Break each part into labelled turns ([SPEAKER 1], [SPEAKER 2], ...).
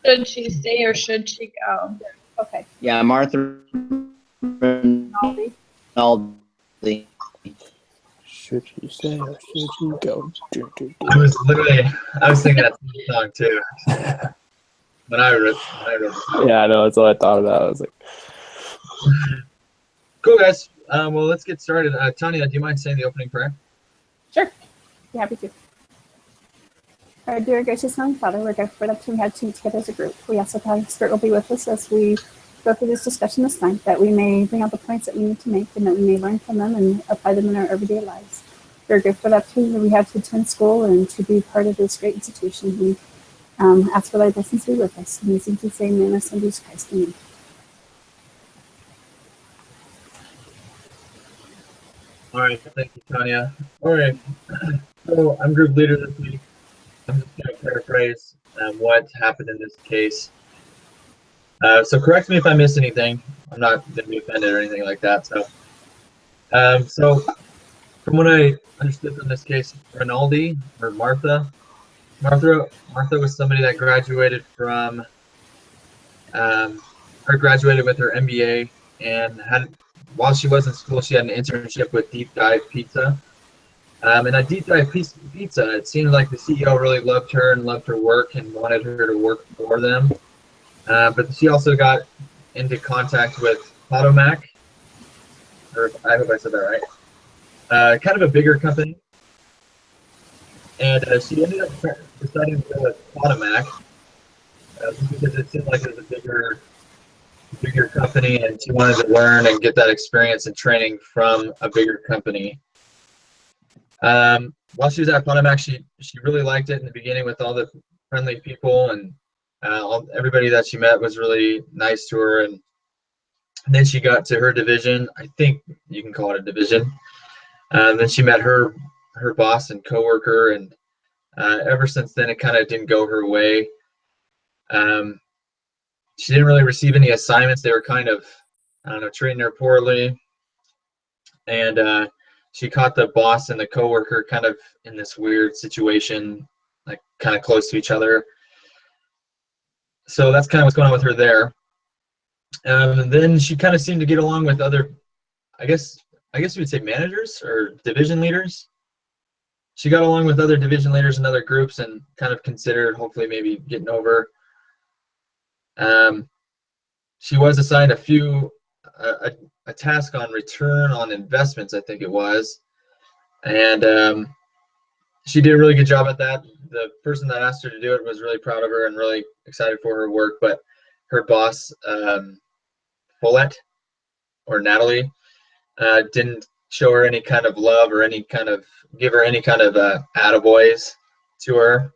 [SPEAKER 1] Should she stay or should she go?
[SPEAKER 2] Okay.
[SPEAKER 3] Yeah, Martha
[SPEAKER 2] Rinaldi.
[SPEAKER 3] Rinaldi.
[SPEAKER 4] Should you stay or should you go?
[SPEAKER 5] I was thinking that song too. When I wrote the song.
[SPEAKER 4] Yeah, I know. That's what I thought about. I was like,
[SPEAKER 5] Cool, guys. Well, let's get started. Tanya, do you mind saying the opening prayer?
[SPEAKER 2] Sure. Be happy to. Our dear gracious Heavenly Father, we're grateful that we had to meet together as a group. We ask that the Holy Spirit will be with us as we go through this discussion this night, that we may bring out the points that we need to make and that we may learn from them and apply them in our everyday lives. We're grateful that we have to attend school and to be part of this great institution. We ask for thy blessings to be with us. In these things we say in the name of Jesus Christ. Amen.
[SPEAKER 5] All right, thank you, Tanya. All right, so I'm group leader this week. I'm just going to paraphrase what happened in this case. So correct me if I miss anything. I'm not going to be offended or anything like that. So from what I understood from this case, Rinaldi or Martha was somebody that graduated from, graduated with her MBA and while she was in school, she had an internship with Deep Dive Pizza. And at Deep Dive Pizza, it seemed like the CEO really loved her and loved her work and wanted her to work for them. But she also got into contact with Potomac, or I hope I said that right. Kind of a bigger company. And she ended up deciding to go with Potomac because it seemed like it was a bigger company, and she wanted to learn and get that experience and training from a bigger company. While she was at Potomac, she really liked it in the beginning with all the friendly people, and everybody that she met was really nice to her. And then she got to her division. I think you can call it a division. Then she met her boss and coworker, and ever since then it kind of didn't go her way. She didn't really receive any assignments. They were kind of, I don't know, treating her poorly. And she caught the boss and the coworker kind of in this weird situation, like kind of close to each other. So that's kind of what's going on with her there. And then she kind of seemed to get along with other, I guess you would say managers or division leaders. She got along with other division leaders and other groups and kind of considered hopefully maybe getting over. She was assigned a task on return on investments, I think it was, and she did a really good job at that. The person that asked her to do it was really proud of her and really excited for her work, but her boss, Paulette or Natalie, didn't show her any kind of love or give her any kind of attaboys to her.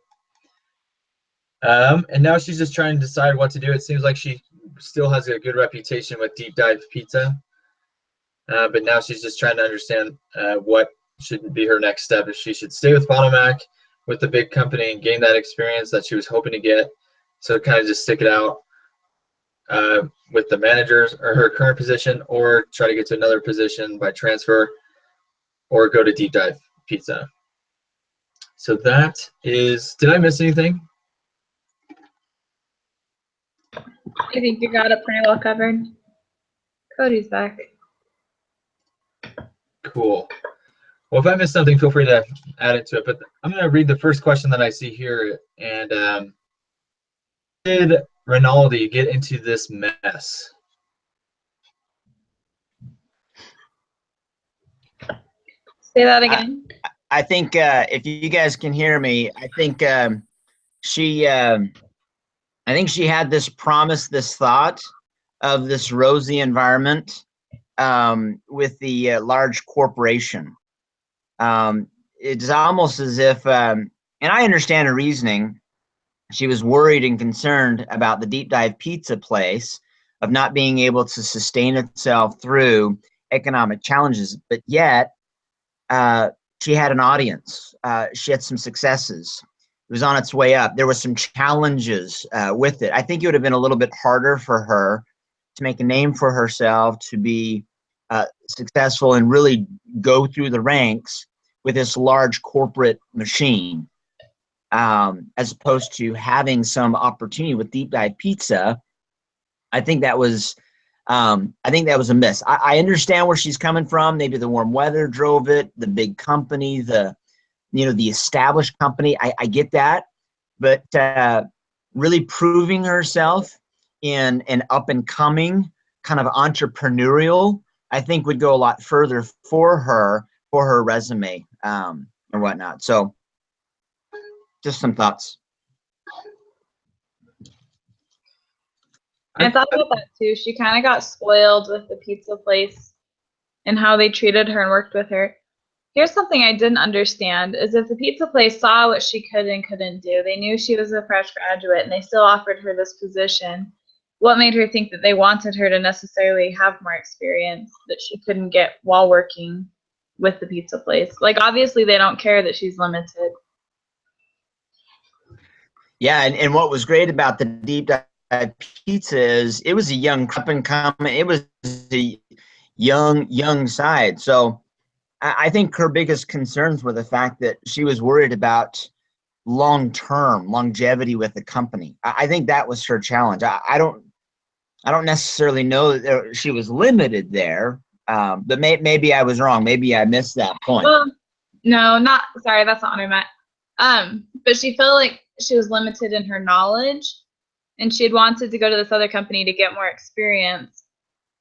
[SPEAKER 5] And now she's just trying to decide what to do. It seems like she still has a good reputation with Deep Dive Pizza, but now she's just trying to understand what should be her next step. If she should stay with Potomac, with the big company, and gain that experience that she was hoping to get, so kind of just stick it out with the managers or her current position, or try to get to another position by transfer, or go to Deep Dive Pizza. So that is, did I miss anything?
[SPEAKER 1] I think you got it pretty well covered. Cody's back.
[SPEAKER 5] Cool. Well, if I missed something, feel free to add it to it. But I'm going to read the first question that I see here. And did Rinaldi get into this mess?
[SPEAKER 1] Say that again.
[SPEAKER 3] I think if you guys can hear me, I think she had this promise, this thought of this rosy environment with the large corporation. It's almost as if, and I understand her reasoning, she was worried and concerned about the Deep Dive Pizza place of not being able to sustain itself through economic challenges, but yet she had an audience. She had some successes. It was on its way up. There were some challenges with it. I think it would have been a little bit harder for her to make a name for herself, to be successful and really go through the ranks with this large corporate machine. as opposed to having some opportunity with Deep Dive Pizza. I think that was a miss. I understand where she's coming from. Maybe the warm weather drove it, the big company, the established company. I get that, but really proving herself in an up and coming kind of entrepreneurial, I think would go a lot further for her resume and whatnot. So just some thoughts.
[SPEAKER 1] I thought about that too. She kind of got spoiled with the pizza place and how they treated her and worked with her. Here's something I didn't understand is if the pizza place saw what she could and couldn't do, they knew she was a fresh graduate and they still offered her this position. What made her think that they wanted her to necessarily have more experience that she couldn't get while working with the pizza place? Like, obviously they don't care that she's limited.
[SPEAKER 3] Yeah, and what was great about the Deep Dive Pizza is it was a young up and coming, it was a young side. So I think her biggest concerns were the fact that she was worried about long-term longevity with the company. I think that was her challenge. I don't necessarily know that she was limited there, but maybe I was wrong. Maybe I missed that point.
[SPEAKER 1] Well, no, sorry, that's not what I meant. But she felt like she was limited in her knowledge, and she had wanted to go to this other company to get more experience.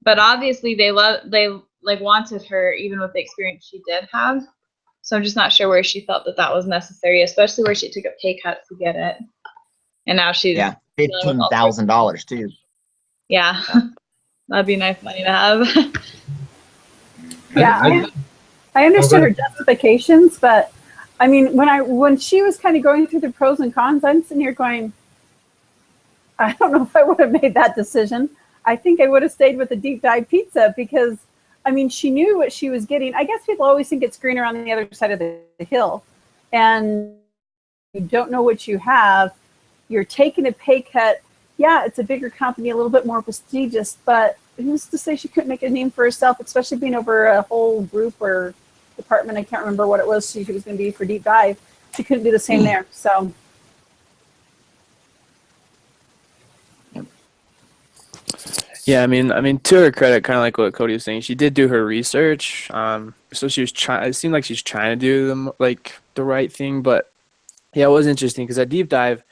[SPEAKER 1] But obviously, they wanted her even with the experience she did have. So I'm just not sure where she felt that was necessary, especially where she took a pay cut to get it, and now she's
[SPEAKER 3] $15,000 too.
[SPEAKER 1] Yeah, that'd be nice money to have.
[SPEAKER 2] Yeah, I understood her justifications, but I mean, when she was kind of going through the pros and cons, I'm sitting here going, I don't know if I would have made that decision. I think I would have stayed with the Deep Dive Pizza because, I mean, she knew what she was getting. I guess people always think it's greener on the other side of the hill, and you don't know what you have. You're taking a pay cut. Yeah, it's a bigger company, a little bit more prestigious, but who's to say she couldn't make a name for herself, especially being over a whole group or department. I can't remember what it was she was going to be for Deep Dive. She couldn't do the same there. So.
[SPEAKER 4] Yeah, I mean, to her credit, kind of like what Cody was saying, she did do her research. So she was trying. It seemed like she's trying to do the right thing. But yeah, it was interesting because at Deep Dive,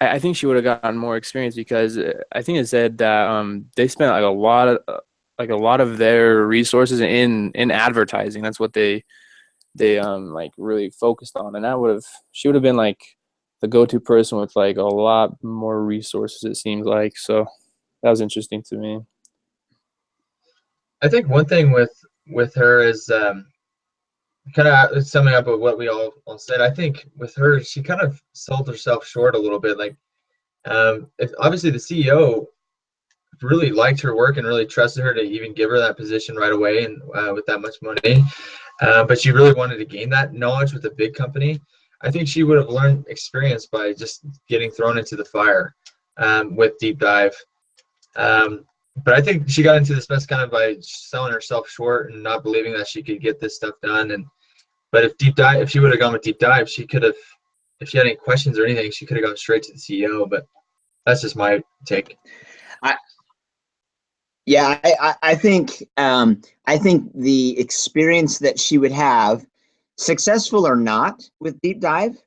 [SPEAKER 4] I think she would have gotten more experience because I think it said that they spent like a lot of their resources in advertising. That's what they like really focused on, and she would have been like the go-to person with like a lot more resources. It seems like so. That was interesting to me.
[SPEAKER 5] I think one thing with her is kind of summing up of what we all said. I think with her, she kind of sold herself short a little bit. Like, obviously the CEO really liked her work and really trusted her to even give her that position right away and with that much money. But she really wanted to gain that knowledge with a big company. I think she would have learned experience by just getting thrown into the fire with Deep Dive. But I think she got into this mess kind of by selling herself short and not believing that she could get this stuff done. But if she would have gone with Deep Dive, she could have, if she had any questions or anything, she could have gone straight to the CEO. But that's just my take.
[SPEAKER 3] I think the experience that she would have, successful or not with Deep Dive,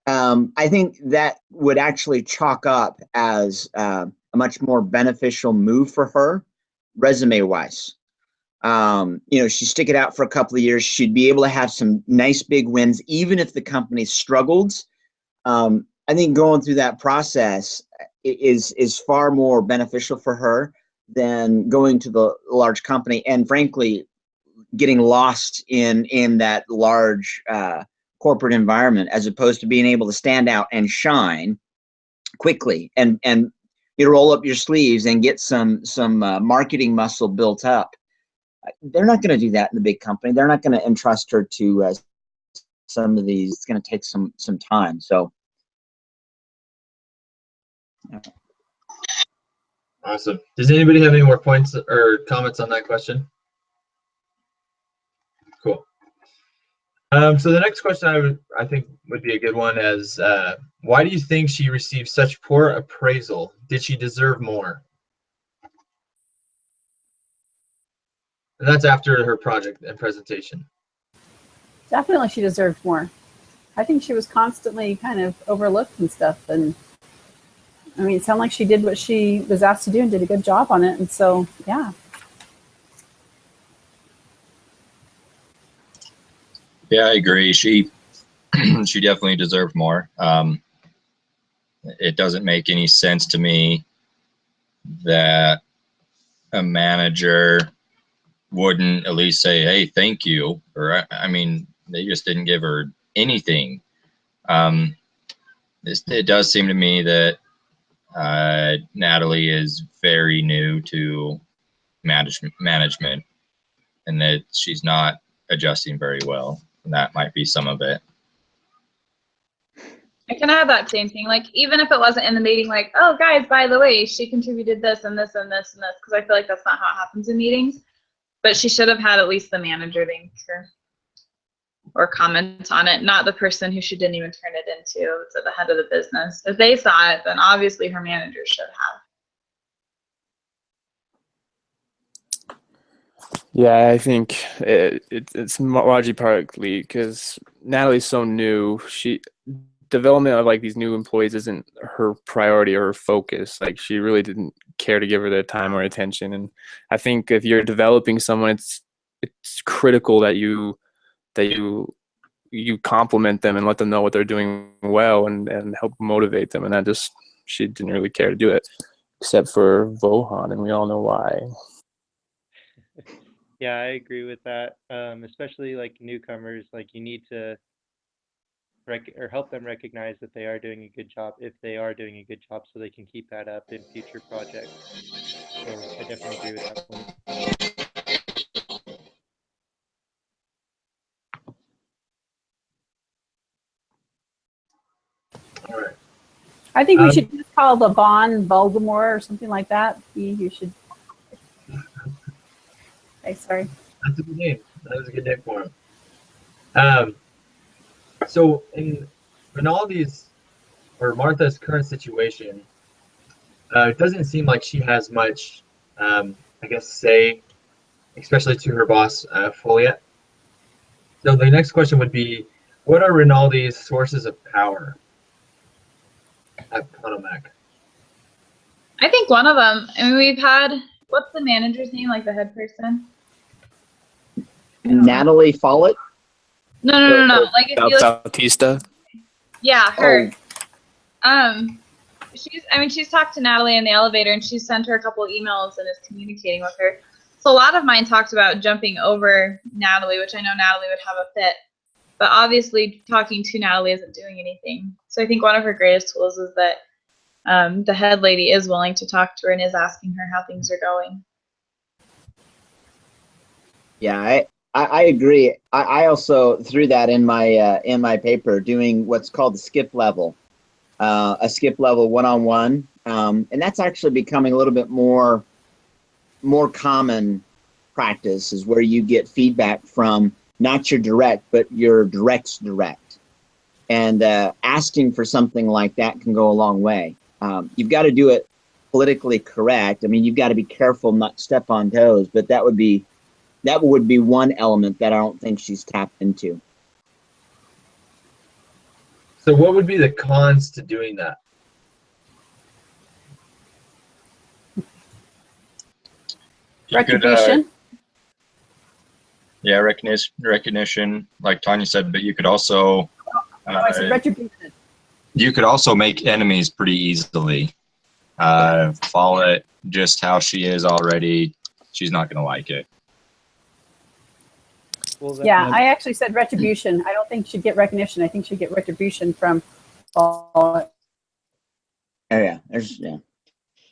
[SPEAKER 3] I think that would actually chalk up as a much more beneficial move for her, resume-wise. She'd stick it out for a couple of years. She'd be able to have some nice big wins, even if the company struggled. I think going through that process is far more beneficial for her than going to the large company and, frankly, getting lost in that large corporate environment, as opposed to being able to stand out and shine quickly and you roll up your sleeves and get some marketing muscle built up. They're not going to do that in the big company. They're not going to entrust her to some of these. It's going to take some time. So.
[SPEAKER 5] Awesome. Does anybody have any more points or comments on that question? Cool. So the next question I think would be a good one is, why do you think she received such poor appraisal? Did she deserve more? And that's after her project and presentation.
[SPEAKER 2] Definitely she deserved more. I think she was constantly kind of overlooked and stuff. And I mean, it sounded like she did what she was asked to do and did a good job on it. And so, yeah.
[SPEAKER 6] Yeah, I agree. She she definitely deserved more. It doesn't make any sense to me that a manager wouldn't at least say, "Hey, thank you," or I mean, they just didn't give her anything. It does seem to me that Natalie is very new to management, and that she's not adjusting very well. And that might be some of it.
[SPEAKER 1] I can add that same thing. Like, even if it wasn't in the meeting, like, oh, guys, by the way, she contributed this and this and this and this, because I feel like that's not how it happens in meetings. But she should have had at least the manager thank her or comment on it, not the person who she didn't even turn it into, to the head of the business. If they saw it, then obviously her manager should have.
[SPEAKER 4] Yeah, I think it's largely partly because Natalie's so new. Development of like these new employees isn't her priority or her focus. Like, she really didn't care to give her their time or attention. And I think if you're developing someone, it's critical that you compliment them and let them know what they're doing well and help motivate them. And she didn't really care to do it, except for Vohan, and we all know why.
[SPEAKER 7] Yeah, I agree with that. Especially like newcomers, like you need to help them recognize that they are doing a good job, if they are doing a good job, so they can keep that up in future projects. So I definitely agree with that point.
[SPEAKER 5] All right.
[SPEAKER 2] I think we should just call the Von Voldemort or something like that. You should. Okay, sorry.
[SPEAKER 5] That's a good name. That was a good name for him. So in Rinaldi's or Martha's current situation, it doesn't seem like she has much, I guess, say, especially to her boss, Foliet. So the next question would be, what are Rinaldi's sources of power at Potomac?
[SPEAKER 1] I think one of them, I mean, we've had, what's the manager's name, like the head person?
[SPEAKER 3] Natalie Follett.
[SPEAKER 1] No. Like, if you look,
[SPEAKER 4] Bautista.
[SPEAKER 1] yeah, her. She's talked to Natalie in the elevator, and she's sent her a couple of emails and is communicating with her. So a lot of mine talked about jumping over Natalie, which I know Natalie would have a fit. But obviously, talking to Natalie isn't doing anything. So I think one of her greatest tools is that the head lady is willing to talk to her and is asking her how things are going.
[SPEAKER 3] Yeah, I agree. I also threw that in my paper, doing what's called the skip level, a skip level one-on-one, and that's actually becoming a little bit more common practice, is where you get feedback from not your direct, but your direct's direct, and asking for something like that can go a long way. You've got to do it politically correct. I mean, you've got to be careful not to step on toes, but that would be one element that I don't think she's tapped into.
[SPEAKER 5] So what would be the cons to doing that?
[SPEAKER 2] Retribution.
[SPEAKER 6] Yeah, recognition, like Tanya said, but you could also
[SPEAKER 2] I said retribution.
[SPEAKER 6] you could also make enemies pretty easily. Follett just how she is already, she's not going to like it.
[SPEAKER 7] Well,
[SPEAKER 2] Yeah, I actually said retribution. I don't think she'd get recognition. I think she'd get retribution from all.
[SPEAKER 3] Oh yeah,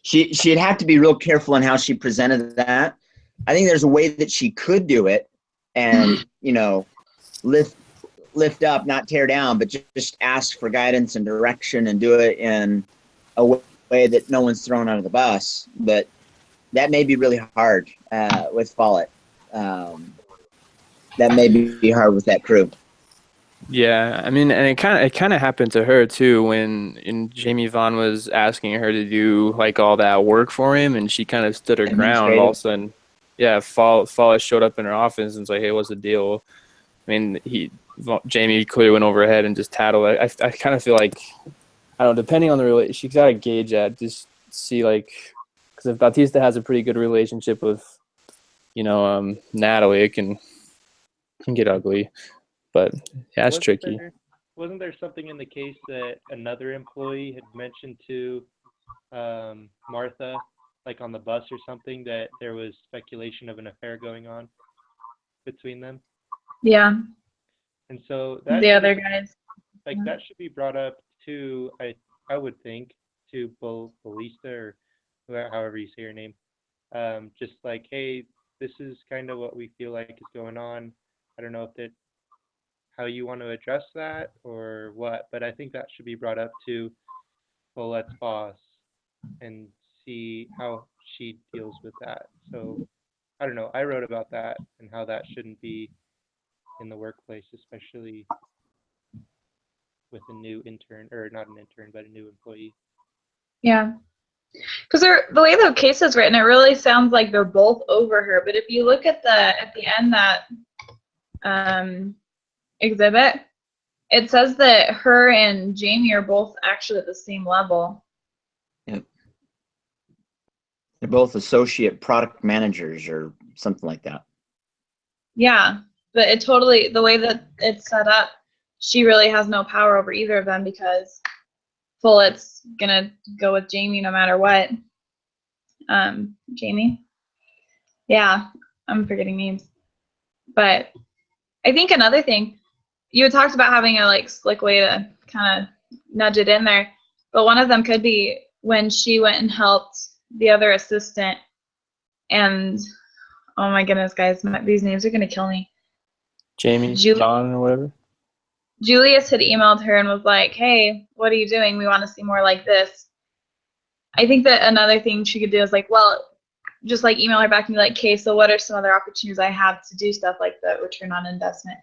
[SPEAKER 3] she'd have to be real careful in how she presented that. I think there's a way that she could do it, and lift up, not tear down, but just ask for guidance and direction, and do it in a way that no one's thrown under the bus. But that may be really hard with Follett. That may be hard with that crew.
[SPEAKER 4] Yeah, I mean, and it kind of happened to her too when Jamie Vaughn was asking her to do like all that work for him, and she kind of stood her ground. All of a
[SPEAKER 3] Administrative.
[SPEAKER 4] sudden, yeah, Fall showed up in her office and was like, "Hey, what's the deal?" I mean, Jamie clearly went over ahead and just tattled. I kind of feel like, I don't know, depending on the relationship, she's got to gauge that, just see like, because if Bautista has a pretty good relationship with, Natalie, it can get ugly. But yeah, it's tricky.
[SPEAKER 7] Wasn't there something in the case that another employee had mentioned to Martha, like on the bus or something, that there was speculation of an affair going on between them?
[SPEAKER 1] Yeah,
[SPEAKER 7] And so that
[SPEAKER 1] the
[SPEAKER 7] should
[SPEAKER 1] other
[SPEAKER 7] be,
[SPEAKER 1] guys.
[SPEAKER 7] like
[SPEAKER 1] Yeah.
[SPEAKER 7] that should be brought up to, I would think, to Ballista, or however you say your name. Just like, hey, this is kind of what we feel like is going on. I don't know if that how you want to address that or what, but I think that should be brought up to Colette's boss and see how she deals with that. So I don't know. I wrote about that and how that shouldn't be in the workplace, especially with a new intern, or not an intern, but a new employee.
[SPEAKER 1] Yeah. Because the way the case is written, it really sounds like they're both over her. But if you look at the end, that exhibit, it says that her and Jamie are both actually at the same level.
[SPEAKER 3] Yep. They're both associate product managers or something like that.
[SPEAKER 1] Yeah, but it totally, the way that it's set up, she really has no power over either of them because Follett's gonna go with Jamie no matter what. Jamie? Yeah, I'm forgetting names. But I think another thing, you had talked about having a like slick way to kind of nudge it in there, but one of them could be when she went and helped the other assistant, and oh my goodness, guys, these names are gonna kill me.
[SPEAKER 4] Jamie, John, or whatever.
[SPEAKER 1] Julius had emailed her and was like, hey, what are you doing? We want to see more like this. I think that another thing she could do is like, well, just like email her back and be like, okay, so what are some other opportunities I have to do stuff like that, return on investment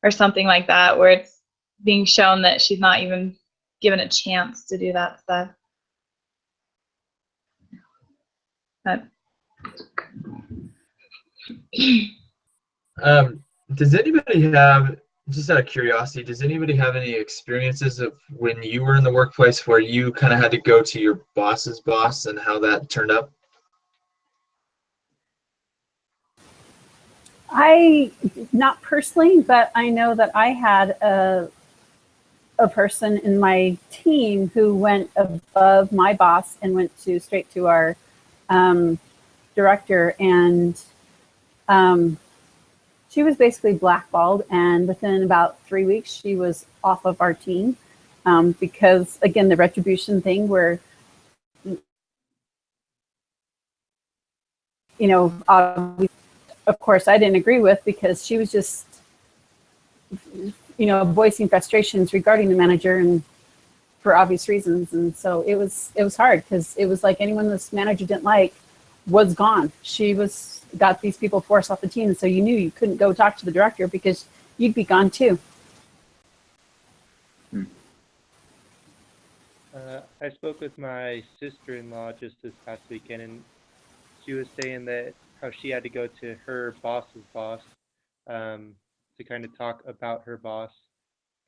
[SPEAKER 1] or something like that, where it's being shown that she's not even given a chance to do that stuff. But
[SPEAKER 5] Does anybody have, just out of curiosity, does anybody have any experiences of when you were in the workplace where you kind of had to go to your boss's boss and how that turned up?
[SPEAKER 2] Not personally, but I know that I had a person in my team who went above my boss and went straight to our director, and she was basically blackballed, and within about 3 weeks she was off of our team because, again, the retribution thing where, of course I didn't agree with, because she was just voicing frustrations regarding the manager, and for obvious reasons. And so it was hard, because it was like anyone this manager didn't like was gone. She got these people forced off the team, and so you knew you couldn't go talk to the director because you'd be gone too.
[SPEAKER 7] I spoke with my sister-in-law just this past weekend, and she was saying that how she had to go to her boss's boss to kind of talk about her boss,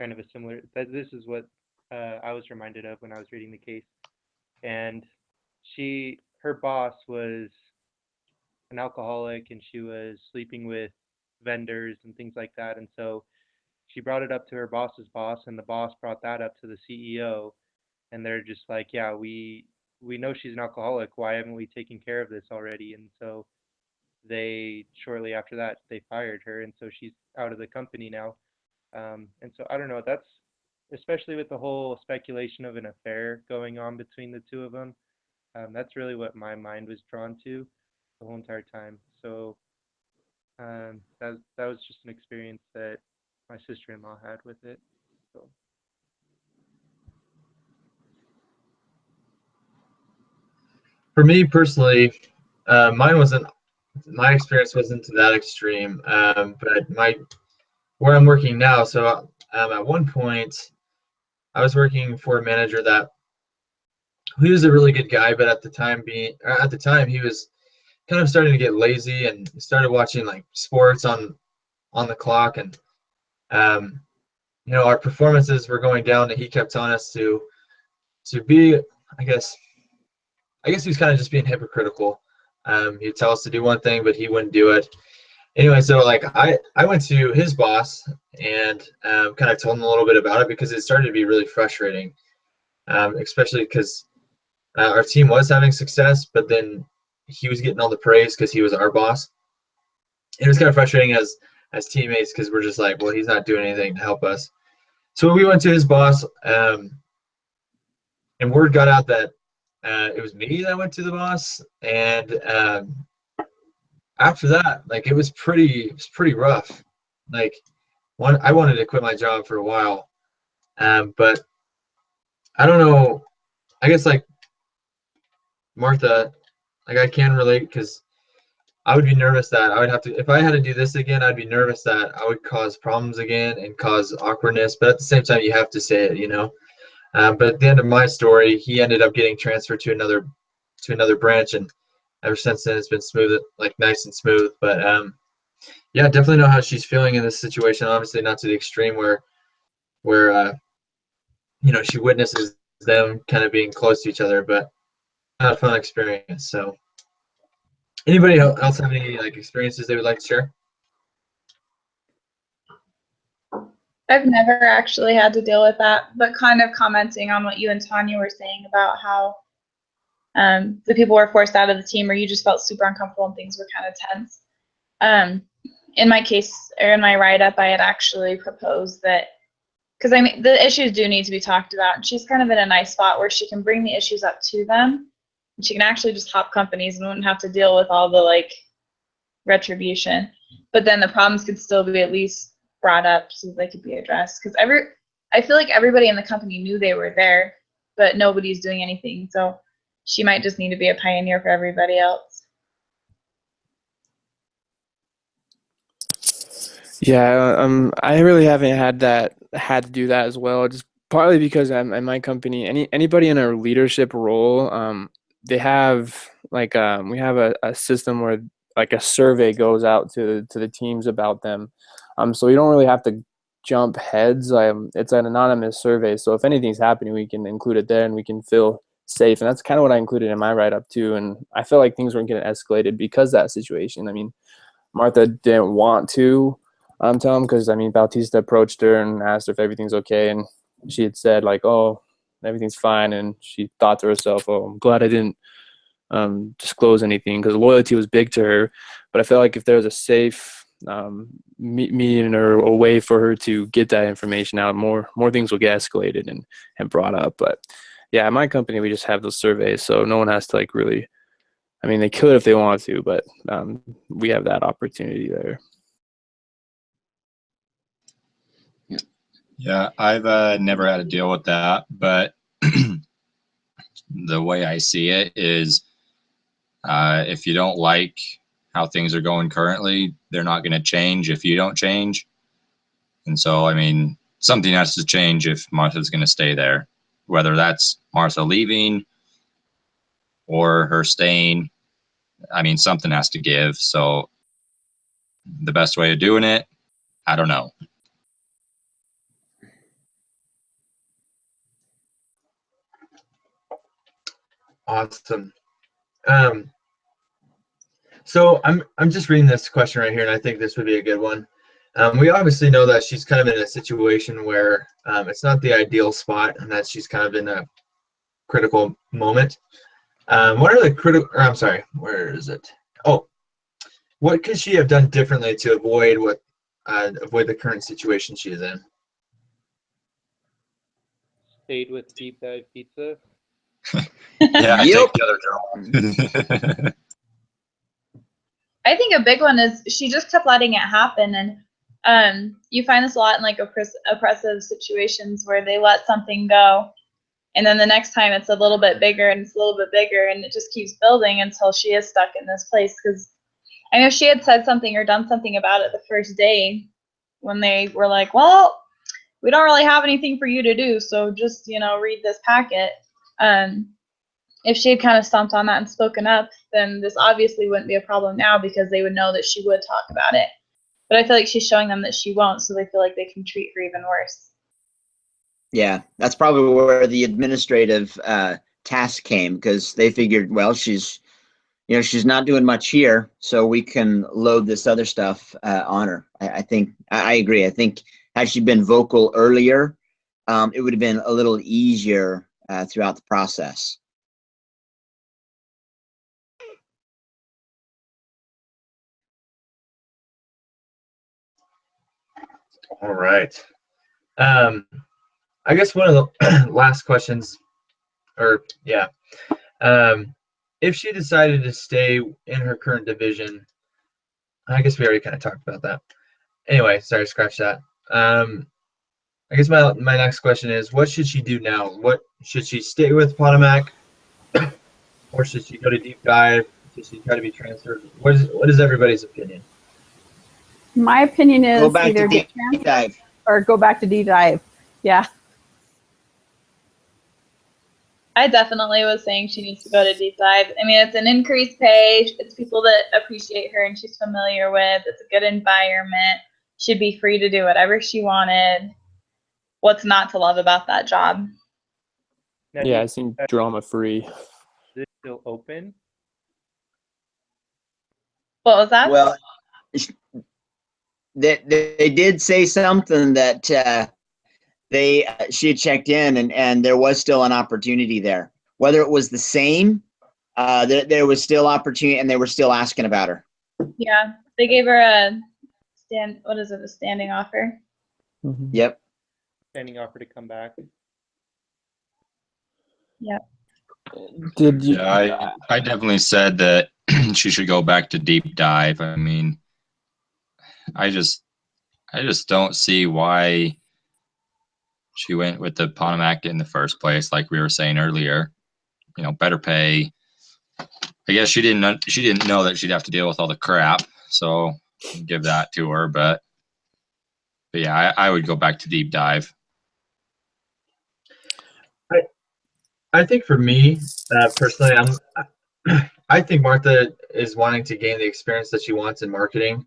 [SPEAKER 7] kind of a similar, this is what I was reminded of when I was reading the case. And her boss was an alcoholic, and she was sleeping with vendors and things like that. And so she brought it up to her boss's boss, and the boss brought that up to the CEO. And they're just like, yeah, we know she's an alcoholic. Why haven't we taken care of this already? And so shortly after that, they fired her. And so she's out of the company now. And so I don't know, that's, especially with the whole speculation of an affair going on between the two of them, that's really what my mind was drawn to the whole entire time. So that was just an experience that my sister-in-law had with it. So.
[SPEAKER 5] For me personally, my experience wasn't to that extreme, but where I'm working now, so at one point, I was working for a manager that he was a really good guy, but at the time he was kind of starting to get lazy and started watching like sports on the clock, and our performances were going down, and he kept telling us to be, I guess he was kind of just being hypocritical. He'd tell us to do one thing, but he wouldn't do it. Anyway, so like I went to his boss and kind of told him a little bit about it, because it started to be really frustrating, especially because our team was having success, but then he was getting all the praise because he was our boss. It was kind of frustrating as teammates, because we're just like, well, he's not doing anything to help us. So we went to his boss, and word got out that it was me that went to the boss, and after that, like, it was pretty rough. Like, I wanted to quit my job for a while, but I don't know. I guess like Martha, like, I can relate, because I would be nervous that I would have to, if I had to do this again, I'd be nervous that I would cause problems again and cause awkwardness. But at the same time, you have to say it, But at the end of my story, he ended up getting transferred to another branch, and ever since then, it's been smooth, like nice and smooth. But yeah, definitely know how she's feeling in this situation. Obviously, not to the extreme where she witnesses them kind of being close to each other, but not a fun experience. So, anybody else have any like experiences they would like to share?
[SPEAKER 1] I've never actually had to deal with that, but kind of commenting on what you and Tanya were saying about how the people were forced out of the team, or you just felt super uncomfortable and things were kind of tense. In my case, or in my write-up, I had actually proposed that, because I mean, the issues do need to be talked about, and she's kind of in a nice spot where she can bring the issues up to them, and she can actually just hop companies and wouldn't have to deal with all the like retribution. But then the problems could still be at least brought up so they could be addressed, because I feel like everybody in the company knew they were there, but nobody's doing anything. So she might just need to be a pioneer for everybody else.
[SPEAKER 4] Yeah, I really haven't had to do that as well. Just partly because I'm in my company, anybody in a leadership role, they have like we have a system where like a survey goes out to the teams about them. So you don't really have to jump heads. It's an anonymous survey, so if anything's happening, we can include it there, and we can feel safe. And that's kind of what I included in my write-up too. And I felt like things weren't getting escalated because of that situation. I mean, Martha didn't want to tell him, because I mean, Bautista approached her and asked her if everything's okay, and she had said like, "Oh, everything's fine," and she thought to herself, "Oh, I'm glad I didn't disclose anything," because loyalty was big to her. But I felt like if there was a safe meeting or a way for her to get that information out, more things will get escalated and brought up. But yeah, at my company, we just have those surveys, so no one has to like really. I mean, they could if they wanted to, but we have that opportunity there.
[SPEAKER 6] Yeah, I've never had to deal with that, but the way I see it is if you don't like how things are going currently, they're not going to change if you don't change. And so, I mean, something has to change if Martha's going to stay there, whether that's Martha leaving or her staying. I mean, something has to give. So the best way of doing it, I don't know.
[SPEAKER 5] Awesome. So I'm just reading this question right here, and I think this would be a good one. We obviously know that she's kind of in a situation where it's not the ideal spot, and that she's kind of in a critical moment. What are the critical? I'm sorry, where is it? Oh, what could she have done differently to avoid the current situation she is in?
[SPEAKER 7] Stayed with Deep Dive Pizza.
[SPEAKER 6] Yeah, I
[SPEAKER 3] Yep.
[SPEAKER 6] take the other girl.
[SPEAKER 1] I think a big one is she just kept letting it happen, and you find this a lot in like oppressive situations where they let something go, and then the next time it's a little bit bigger and it's a little bit bigger, and it just keeps building until she is stuck in this place. Because I know she had said something or done something about it the first day when they were like, well, we don't really have anything for you to do, so just, read this packet. If she had kind of stomped on that and spoken up, then this obviously wouldn't be a problem now because they would know that she would talk about it. But I feel like she's showing them that she won't, so they feel like they can treat her even worse.
[SPEAKER 3] Yeah, that's probably where the administrative task came, because they figured, well, she's not doing much here, so we can load this other stuff on her. I agree. I think had she been vocal earlier, it would have been a little easier throughout the process.
[SPEAKER 5] All right. I guess one of the last questions, if she decided to stay in her current division, I guess we already kind of talked about that. Anyway, sorry, scratch that. I guess my next question is, what should she do now? What should she stay with Potomac, or should she go to deep dive? Should she try to be transferred? What is everybody's opinion?
[SPEAKER 2] My opinion is
[SPEAKER 3] Go back
[SPEAKER 2] either
[SPEAKER 3] to
[SPEAKER 2] get
[SPEAKER 3] deep
[SPEAKER 2] transferred
[SPEAKER 3] dive.
[SPEAKER 2] or go back to deep dive. Yeah.
[SPEAKER 1] I definitely was saying she needs to go to deep dive. I mean, it's an increased pay. It's people that appreciate her and she's familiar with. It's a good environment. She'd be free to do whatever she wanted. What's not to love about that job?
[SPEAKER 7] Now, do
[SPEAKER 4] Yeah,
[SPEAKER 7] you
[SPEAKER 4] I seem
[SPEAKER 7] think that
[SPEAKER 4] drama free.
[SPEAKER 7] this still open?
[SPEAKER 1] What was that?
[SPEAKER 3] Well, they did say something that she had checked in and there was still an opportunity there. Whether it was the same, there was still opportunity and they were still asking about her.
[SPEAKER 1] Yeah, they gave her a standing offer.
[SPEAKER 4] Mm-hmm.
[SPEAKER 3] Yep.
[SPEAKER 7] Standing offer to come back.
[SPEAKER 4] Did you?
[SPEAKER 6] Yeah, I definitely said that she should go back to deep dive. I mean, I just don't see why she went with the Potomac in the first place, like we were saying earlier. Better pay. I guess she didn't know that she'd have to deal with all the crap, so give that to her. But yeah, I would go back to deep dive.
[SPEAKER 5] I think for me, personally, I think Martha is wanting to gain the experience that she wants in marketing.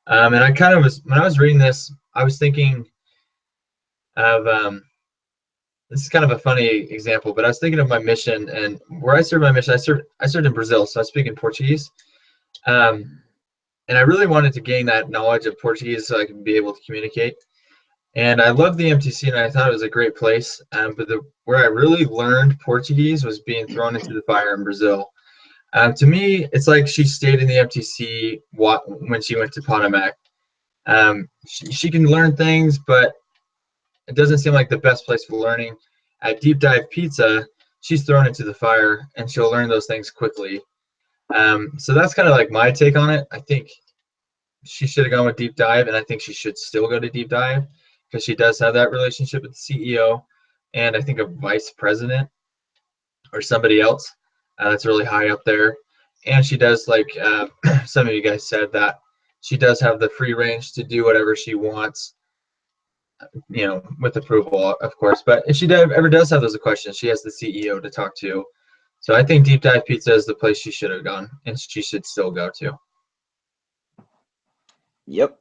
[SPEAKER 5] And I kind of was, when I was reading this, I was thinking of, this is kind of a funny example, but I was thinking of my mission and where I served my mission. I served in Brazil, so I speak in Portuguese. And I really wanted to gain that knowledge of Portuguese so I could be able to communicate. And I loved the MTC, and I thought it was a great place. But where I really learned Portuguese was being thrown into the fire in Brazil. To me, it's like she stayed in the MTC when she went to Potomac. She can learn things, but it doesn't seem like the best place for learning. At Deep Dive Pizza, she's thrown into the fire, and she'll learn those things quickly. So that's kind of like my take on it. I think she should have gone with Deep Dive, and I think she should still go to Deep Dive because she does have that relationship with the CEO and I think a vice president or somebody else that's really high up there. And she does, like some of you guys said, that she does have the free range to do whatever she wants, with approval, of course. But if she ever does have those questions, she has the CEO to talk to. So I think Deep Dive Pizza is the place she should have gone, and she should still go to.
[SPEAKER 3] Yep.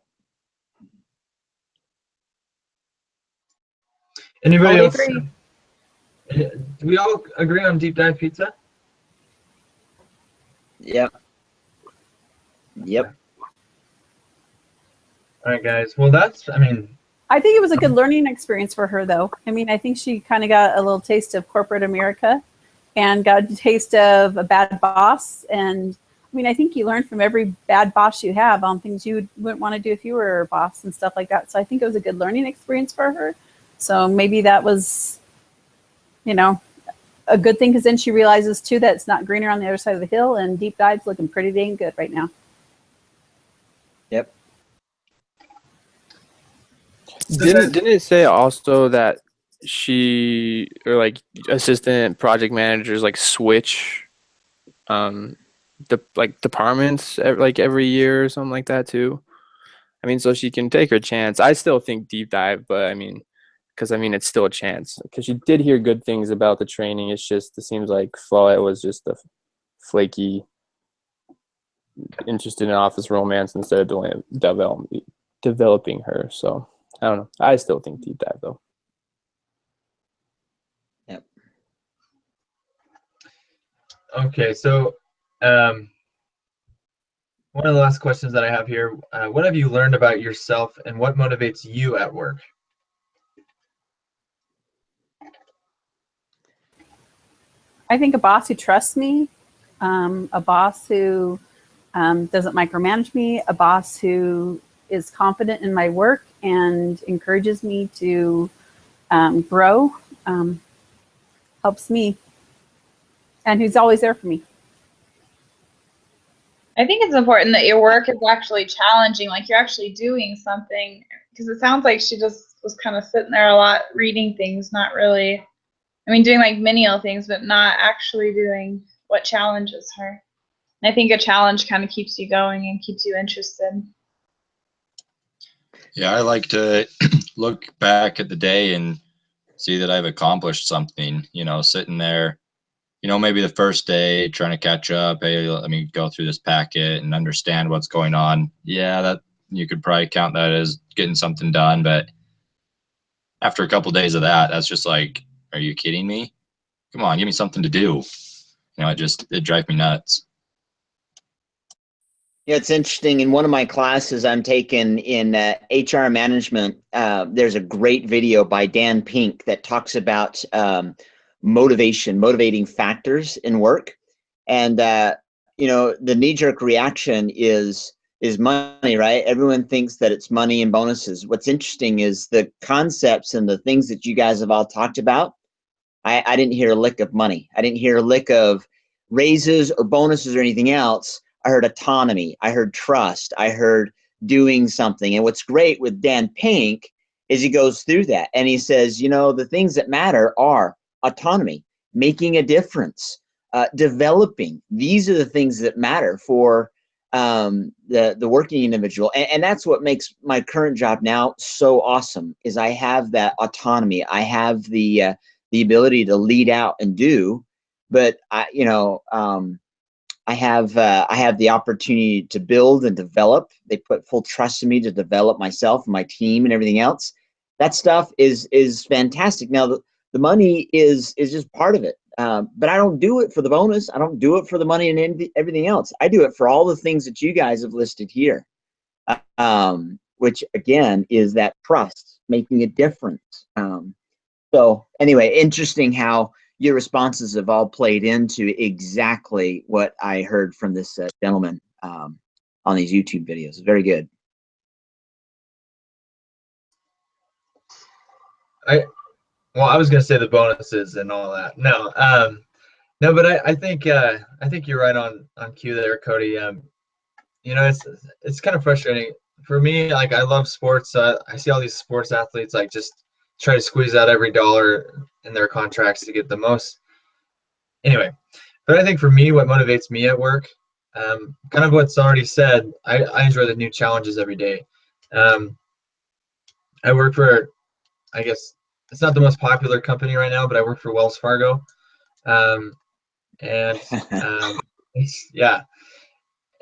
[SPEAKER 5] Anybody
[SPEAKER 2] Totally
[SPEAKER 5] else?
[SPEAKER 2] agree.
[SPEAKER 5] Do we all agree on Deep Dive Pizza?
[SPEAKER 3] Yep. Yep.
[SPEAKER 5] All right, guys. Well,
[SPEAKER 2] I think it was a good learning experience for her, though. I mean, I think she kind of got a little taste of corporate America and got a taste of a bad boss. And I mean, I think you learn from every bad boss you have on things you wouldn't want to do if you were a boss and stuff like that. So I think it was a good learning experience for her. So maybe that was, a good thing, because then she realizes too that it's not greener on the other side of the hill, and Deep Dive's looking pretty dang good right now.
[SPEAKER 3] Yep.
[SPEAKER 4] Didn't it say also that she, or like assistant project managers, like switch departments every year or something like that too? I mean, so she can take her chance. I still think Deep Dive, but I mean, because I mean it's still a chance. Because you did hear good things about the training. It seems like Follett was just a flaky, interested in office romance instead of developing her. So I don't know. I still think deep dive though.
[SPEAKER 3] Yep.
[SPEAKER 5] Okay, so one of the last questions that I have here, what have you learned about yourself and what motivates you at work?
[SPEAKER 2] I think a boss who trusts me, a boss who doesn't micromanage me, a boss who is confident in my work and encourages me to grow, helps me, and who's always there for me.
[SPEAKER 1] I think it's important that your work is actually challenging, like you're actually doing something, because it sounds like she just was kind of sitting there a lot reading things, not really, I mean, doing like menial things, but not actually doing what challenges her. And I think a challenge kind of keeps you going and keeps you interested.
[SPEAKER 6] Yeah, I like to look back at the day and see that I've accomplished something, you know, sitting there, you know, maybe the first day trying to catch up. Hey, let me go through this packet and understand what's going on. Yeah, that you could probably count that as getting something done. But after a couple days of that, that's just like, are you kidding me? Come on, give me something to do. You know, it drives me nuts.
[SPEAKER 3] Yeah, it's interesting. In one of my classes I'm taking in HR management, there's a great video by Dan Pink that talks about motivating factors in work. And, you know, the knee-jerk reaction is money, right? Everyone thinks that it's money and bonuses. What's interesting is the concepts and the things that you guys have all talked about. I didn't hear a lick of money. I didn't hear a lick of raises or bonuses or anything else. I heard autonomy. I heard trust. I heard doing something. And what's great with Dan Pink is he goes through that and he says, you know, the things that matter are autonomy, making a difference, developing. These are the things that matter for the working individual. And that's what makes my current job now so awesome is I have that autonomy. I have the ability to lead out and do, but I have the opportunity to build and develop. They put full trust in me to develop myself and my team and everything else. That stuff is fantastic. Now the money is just part of it, but I don't do it for the bonus. I don't do it for the money and everything else. I do it for all the things that you guys have listed here, which again is that trust, making a difference. So anyway, interesting how your responses have all played into exactly what I heard from this gentleman on these YouTube videos. Very good.
[SPEAKER 5] I was gonna say the bonuses and all that. No, but I think you're right on cue there, Cody. You know, it's kind of frustrating for me. Like I love sports. I see all these sports athletes like just try to squeeze out every dollar in their contracts to get the most. Anyway, but I think for me, what motivates me at work, kind of what's already said, I enjoy the new challenges every day. I work for, I guess, it's not the most popular company right now, but I work for Wells Fargo. Yeah.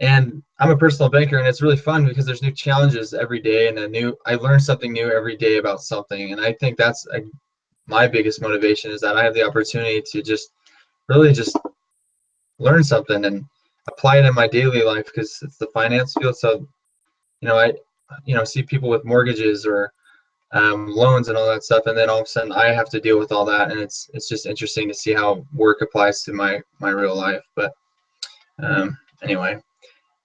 [SPEAKER 5] And I'm a personal banker, and it's really fun because there's new challenges every day, and I learn something new every day about something. And I think that's my biggest motivation is that I have the opportunity to just really just learn something and apply it in my daily life because it's the finance field. So, I see people with mortgages or loans and all that stuff, and then all of a sudden I have to deal with all that, and it's just interesting to see how work applies to my real life. But anyway,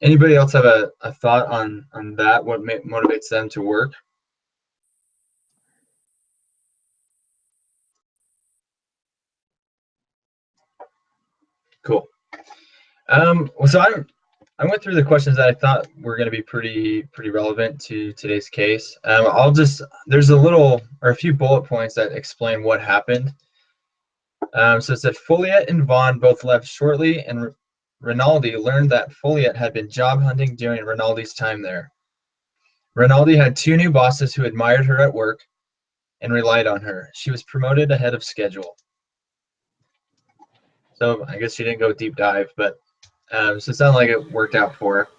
[SPEAKER 5] anybody else have a thought on that? What motivates them to work? Cool. So I went through the questions that I thought were going to be pretty relevant to today's case. There's a few bullet points that explain what happened. So it said Folliet and Vaughn both left shortly, and Rinaldi learned that Folliet had been job hunting during Rinaldi's time there. Rinaldi had two new bosses who admired her at work, and relied on her. She was promoted ahead of schedule. So I guess she didn't go deep dive, but so it sounded like it worked out for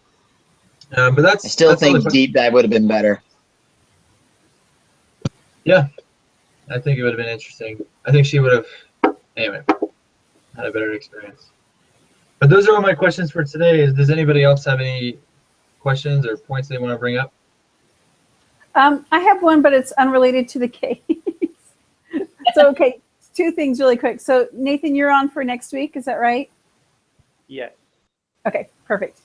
[SPEAKER 5] her. But
[SPEAKER 3] I still
[SPEAKER 5] that's all the
[SPEAKER 3] think deep dive would have been better.
[SPEAKER 5] Yeah, I think it would have been interesting. I think she would have, anyway, had a better experience. But those are all my questions for today. Does anybody else have any questions or points they want to bring up?
[SPEAKER 2] I have one, but it's unrelated to the case. So, okay, two things really quick. So, Nathan, you're on for next week. Is that right?
[SPEAKER 7] Yes.
[SPEAKER 2] Okay, perfect.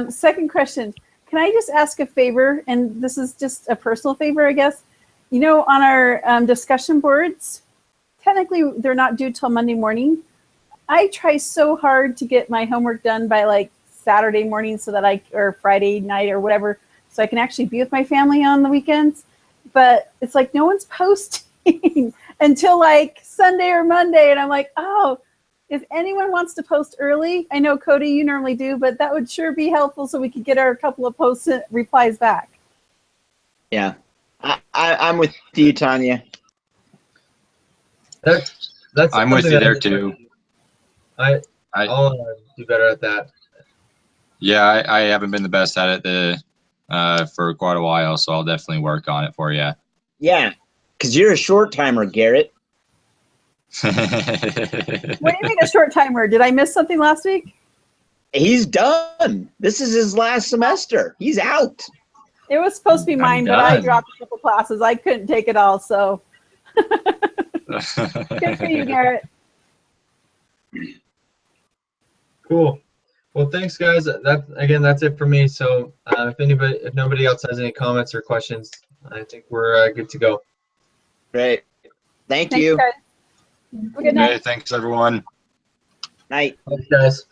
[SPEAKER 2] Second question. Can I just ask a favor? And this is just a personal favor, I guess. You know, on our discussion boards, technically they're not due till Monday morning. I try so hard to get my homework done by like Saturday morning so that or Friday night or whatever, so I can actually be with my family on the weekends. But it's like no one's posting until like Sunday or Monday. And I'm like, oh, if anyone wants to post early, I know Cody, you normally do, but that would sure be helpful so we could get our couple of replies back.
[SPEAKER 3] Yeah, I'm with you, Tanya.
[SPEAKER 5] That's
[SPEAKER 6] I'm with
[SPEAKER 5] something
[SPEAKER 6] you
[SPEAKER 5] that
[SPEAKER 6] there too.
[SPEAKER 5] I'll do better at that.
[SPEAKER 6] Yeah, I haven't been the best at it for quite a while, so I'll definitely work on it for you.
[SPEAKER 3] Yeah, because you're a short timer, Garrett.
[SPEAKER 2] What do you mean a short timer? Did I miss something last week?
[SPEAKER 3] He's done. This is his last semester. He's out.
[SPEAKER 2] It was supposed to be
[SPEAKER 6] I'm
[SPEAKER 2] mine, but I
[SPEAKER 6] done.
[SPEAKER 2] dropped a couple classes. I couldn't take it all, so good for you, Garrett.
[SPEAKER 5] Cool. Well, thanks, guys. That's it for me. So if nobody else has any comments or questions, I think we're good to go.
[SPEAKER 3] Great. Thank
[SPEAKER 2] Thanks,
[SPEAKER 3] you.
[SPEAKER 2] guys. Have a good night.
[SPEAKER 6] Okay, thanks everyone.
[SPEAKER 3] Night.
[SPEAKER 5] Thanks, guys.